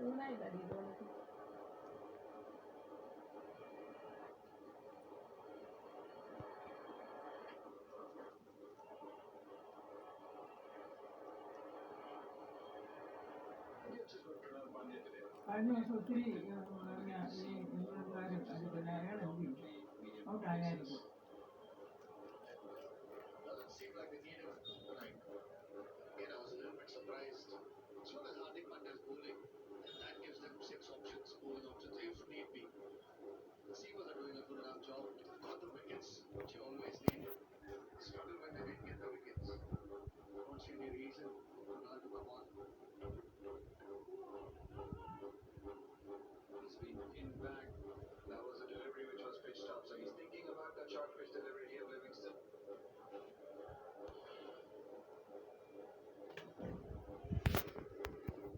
Una y la digo, കഴിഞ്ഞ ദിവസം ഒത്തിരി പിന്നെ ഈ ഇംഗ്ലണ്ടുകാരും പിന്നെ അയാൾ എന്ത് ചെയ്യും ഔട്ടായായിരിക്കും.